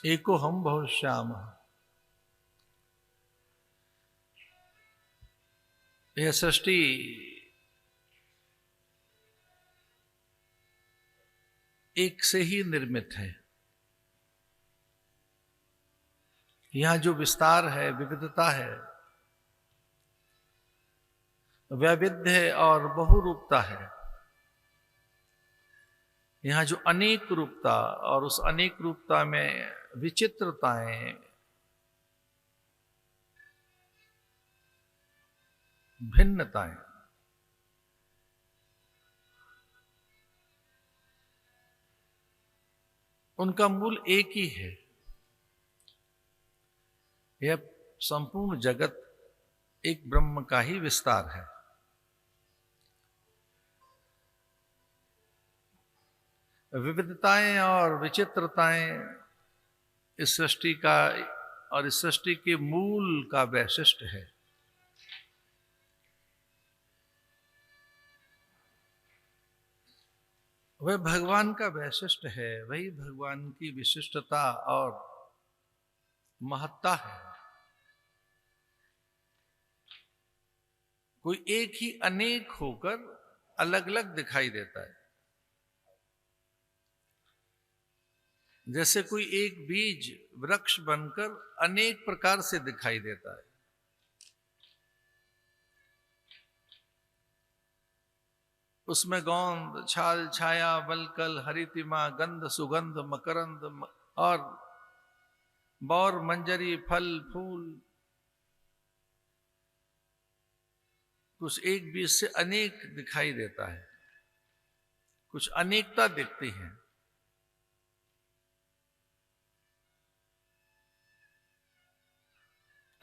एको हम बहुत श्याम। यह सृष्टि एक से ही निर्मित है। यहां जो विस्तार है, विविधता है, वैविध्य और बहुरूपता है, यहां जो अनेक रूपता और उस अनेक रूपता में विचित्रताएं, भिन्नताएं, उनका मूल एक ही है। यह संपूर्ण जगत एक ब्रह्म का ही विस्तार है। विविधताएं और विचित्रताएं इस सृष्टि का और इस सृष्टि के मूल का वैशिष्ट्य है। वह भगवान का वैशिष्ट है, वही भगवान की विशिष्टता और महत्ता है। कोई एक ही अनेक होकर अलग अलग दिखाई देता है। जैसे कोई एक बीज वृक्ष बनकर अनेक प्रकार से दिखाई देता है। उसमें गौंद, छाल, छाया, वलकल, हरितिमा, गंध, सुगंध, मकरंद और बौर, मंजरी, फल, फूल, कुछ एक बीज से अनेक दिखाई देता है। कुछ अनेकता दिखती है।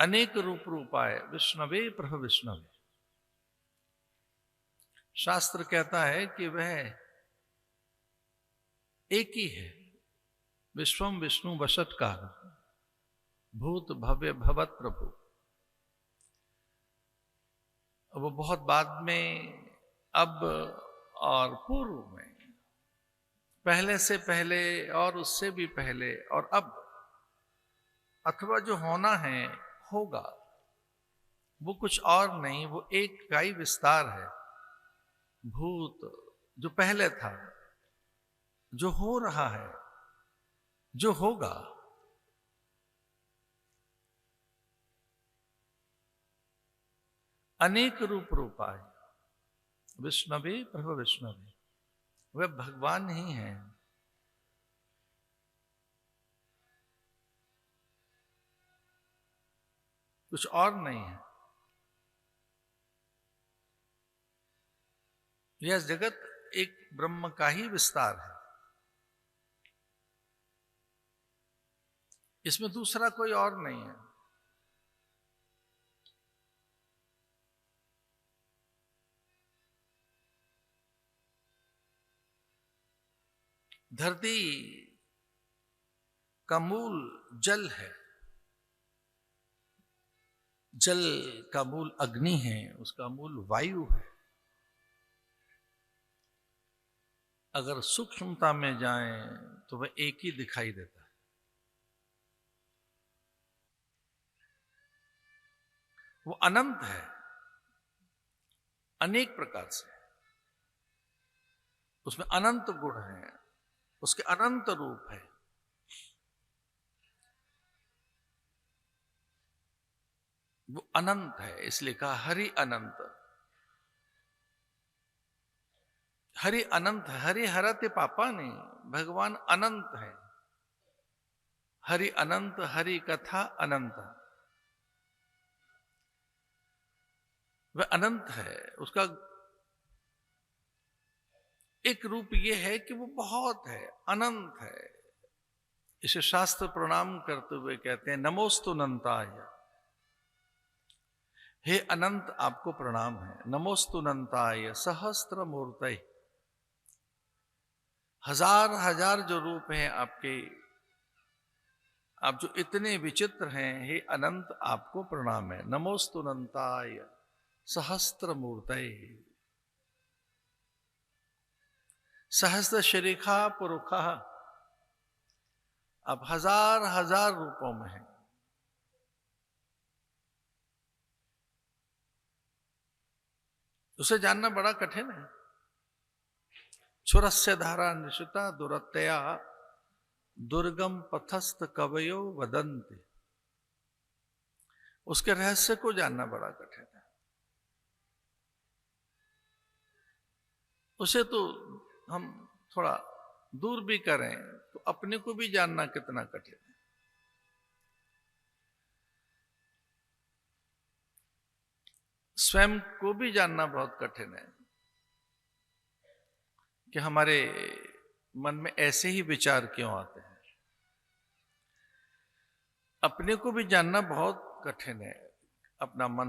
अनेक रूप रूपाए विष्णवे प्रभ विष्णवे। शास्त्र कहता है कि वह एक ही है। विश्वम विष्णु वशटकार, भूत भव्य भवत प्रभु। वो बहुत बाद में, अब और पूर्व में, पहले से पहले और उससे भी पहले और अब, अथवा जो होना है होगा, वो कुछ और नहीं, वो एक का ही विस्तार है। भूत जो पहले था, जो हो रहा है, जो होगा, अनेक रूप रूपाए विष्णवे प्रभु विष्णवे। वह भगवान ही है। कुछ और नहीं है। यह जगत एक ब्रह्म का ही विस्तार है। इसमें दूसरा कोई और नहीं है। धरती का मूल जल है, जल का मूल अग्नि है, उसका मूल वायु है। अगर सूक्ष्मता में जाएं तो वह एक ही दिखाई देता है। वो अनंत है, अनेक प्रकार से। उसमें अनंत गुण हैं, उसके अनंत रूप है। वो अनंत है, इसलिए कहा हरि अनंत। हरि अनंत है। हरि हरते पापा नहीं, भगवान अनंत है। हरि अनंत, हरि कथा अनंत। वह अनंत है। उसका एक रूप यह है कि वो बहुत है, अनंत है। इसे शास्त्र प्रणाम करते हुए कहते हैं नमोस्तु अनंताय। हे अनंत, आपको प्रणाम है। नमोस्तु अनंताय सहस्त्र मूर्तये। हजार हजार जो रूप हैं आपके, आप जो इतने विचित्र हैं, हे अनंत, आपको प्रणाम है। नमोस्तु अनंताय सहस्त्र मूर्तये। सहस्र शिरिखा पुरुखा। अब हजार हजार रूपों में है। उसे जानना बड़ा कठिन है। छुरस्य धारा निश्चिता दुरतया दुर्गम पथस्थ कवयो वदन्ति। उसके रहस्य को जानना बड़ा कठिन है। उसे तो हम थोड़ा दूर भी करें तो अपने को भी जानना कितना कठिन है। स्वयं को भी जानना बहुत कठिन है कि हमारे मन में ऐसे ही विचार क्यों आते हैं। अपने को भी जानना बहुत कठिन है। अपना मन,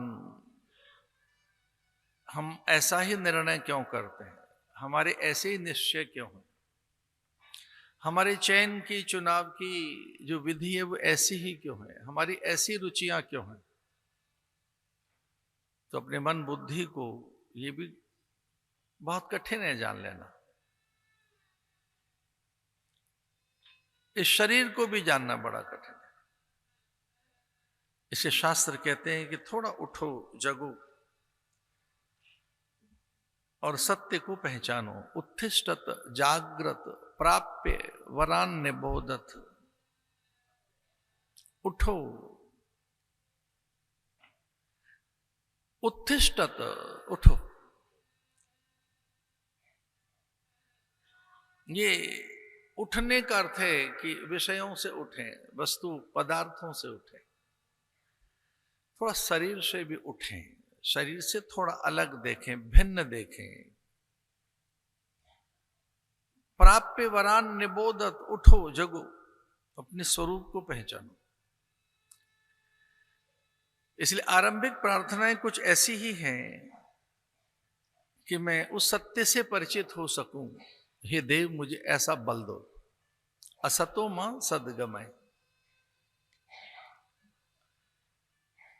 हम ऐसा ही निर्णय क्यों करते हैं, हमारे ऐसे ही निश्चय क्यों हैं, हमारे चयन की, चुनाव की जो विधि है वो ऐसी ही क्यों है, हमारी ऐसी रुचियां क्यों हैं। तो अपने मन बुद्धि को ये भी बहुत कठिन है जान लेना। इस शरीर को भी जानना बड़ा कठिन है। इसे शास्त्र कहते हैं कि थोड़ा उठो, जगो और सत्य को पहचानो। उत्तिष्ठत जागृत प्राप्य वरान निबोधत। उठो, उत्तिष्ठत, उठो। ये उठने का अर्थ है कि विषयों से उठें, वस्तु पदार्थों से उठें, थोड़ा शरीर से भी उठें, शरीर से थोड़ा अलग देखें, भिन्न देखें। प्राप्य वरान निबोधत, उठो जगो, अपने स्वरूप को पहचानो। इसलिए आरंभिक प्रार्थनाएं कुछ ऐसी ही हैं कि मैं उस सत्य से परिचित हो सकूं। हे देव मुझे ऐसा बल दो, असतो मां सद्गमय।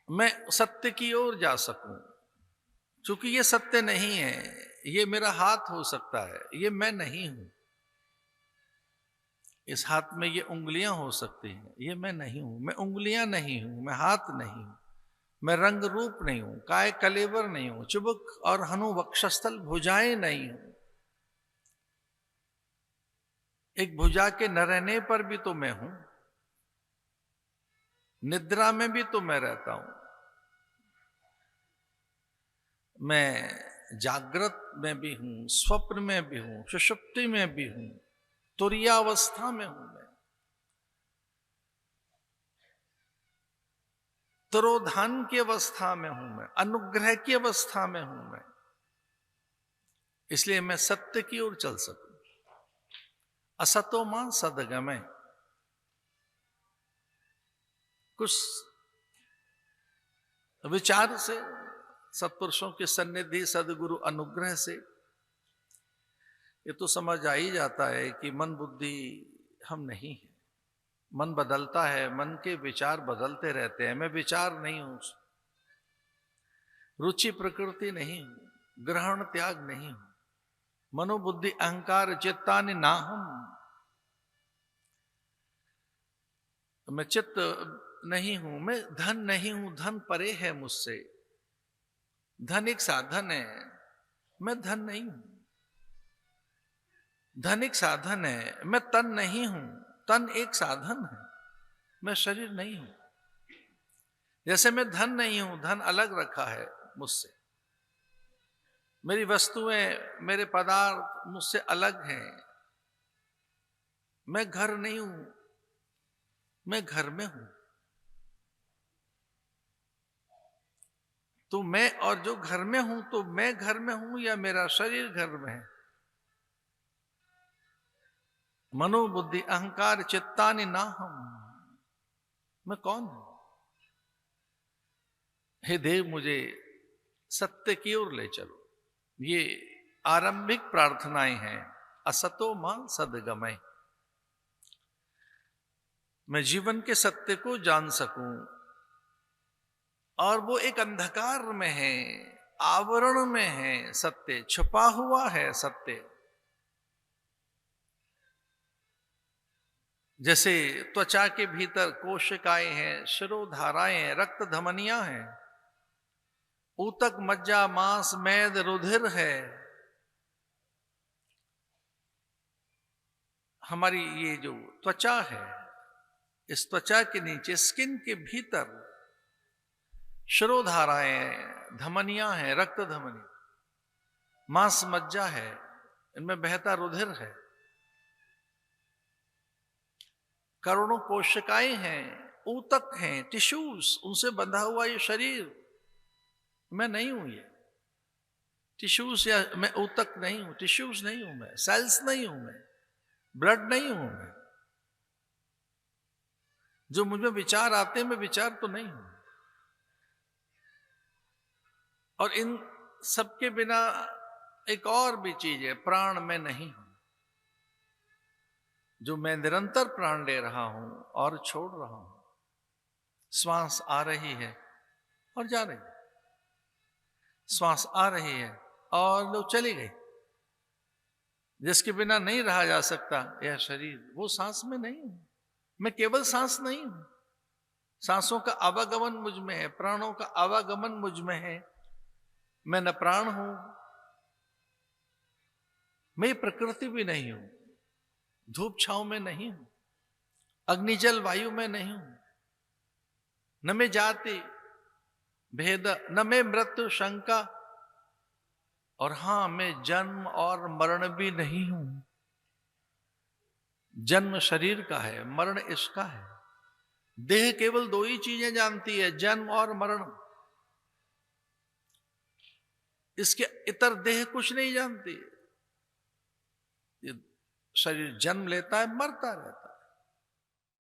मैं सत्य की ओर जा सकूं, क्योंकि ये सत्य नहीं है। ये मेरा हाथ हो सकता है, ये मैं नहीं हूं। इस हाथ में ये उंगलियां हो सकती हैं, ये मैं नहीं हूं। मैं उंगलियां नहीं हूं, मैं हाथ नहीं हूं, मैं रंग रूप नहीं हूं, काय कलेवर नहीं हूं, चुबुक और हनु वक्षस्थल भुजाएं नहीं हूं। एक भुजा के न रहने पर भी तो मैं हूं, निद्रा में भी तो मैं रहता हूं, मैं जागृत में भी हूं, स्वप्न में भी हूं, सुषुप्ति में भी हूं, तुरीयावस्था में हूं, मैं तिरोधान की अवस्था में हूं, मैं अनुग्रह की अवस्था में हूं मैं। इसलिए मैं सत्य की ओर चल सकूं। असतो मां सद्गमय। कुछ विचार से, सत्पुरुषों के सन्निधि, सदगुरु अनुग्रह से ये तो समझ आ ही जाता है कि मन बुद्धि हम नहीं है। मन बदलता है, मन के विचार बदलते रहते हैं। मैं विचार नहीं हूं, रुचि प्रकृति नहीं हूं, ग्रहण त्याग नहीं हूं। मनोबुद्धि अहंकार चित्तानि नाहम। मैं चित्त नहीं हूं, मैं धन नहीं हूं, धन परे है मुझसे। धन एक साधन है, मैं धन नहीं हूं। धन एक साधन है, मैं तन नहीं हूं, तन एक साधन है, मैं शरीर नहीं हूं। जैसे मैं धन नहीं हूं, धन अलग रखा है मुझसे, मेरी वस्तुएं, मेरे पदार्थ मुझसे अलग हैं। मैं घर नहीं हूं, मैं घर में हूं। तो मैं और जो घर में हूं, तो मैं घर में हूं या मेरा शरीर घर में है? मनोबुद्धि अहंकार चित्तानि नाहम। मैं कौन हूं? हे देव मुझे सत्य की ओर ले चलो। ये आरंभिक प्रार्थनाएं हैं। असतो मां सद्गमय। मैं जीवन के सत्य को जान सकूं, और वो एक अंधकार में है, आवरण में है, सत्य छुपा हुआ है। सत्य जैसे त्वचा के भीतर कोशिकाएं हैं, शिरोधाराएं हैं, रक्त धमनियां हैं, ऊतक, मज्जा, मांस, मेद, रुधिर है। हमारी ये जो त्वचा है, इस त्वचा के नीचे स्किन के भीतर शिरोधाराएं, धमनियां हैं, रक्त धमनी, मांस, मज्जा है, इनमें बहता रुधिर है, करोड़ों कोशिकाएं हैं, ऊतक हैं, टिश्यूज, उनसे बंधा हुआ ये शरीर। मैं नहीं हूं ये टिश्यूज, या मैं ऊतक नहीं हूं, टिश्यूज नहीं हूं मैं, सेल्स नहीं हूं मैं, ब्लड नहीं हूं मैं। जो मुझ में विचार आते हैं, मैं विचार तो नहीं हूं। और इन सबके बिना एक और भी चीज है, प्राण मैं नहीं हूं, जो मैं निरंतर प्राण ले रहा हूं और छोड़ रहा हूं। श्वास आ रही है और जा रही है, श्वास आ रही है और लो चली गई। जिसके बिना नहीं रहा जा सकता यह शरीर, वो सांस में नहीं हूं। मैं केवल सांस नहीं हूं, सांसों का आवागमन मुझ में है, प्राणों का आवागमन मुझ में है। मैं न प्राण हूं, मैं प्रकृति भी नहीं हूं, धूप छांव में नहीं हूं, अग्निजल वायु में नहीं हूं, न मैं जाति भेद, न मैं मृत्यु शंका, और हां मैं जन्म और मरण भी नहीं हूं। जन्म शरीर का है, मरण इसका है। देह केवल दो ही चीजें जानती है, जन्म और मरण। इसके इतर देह कुछ नहीं जानती। ये शरीर जन्म लेता है, मरता रहता है,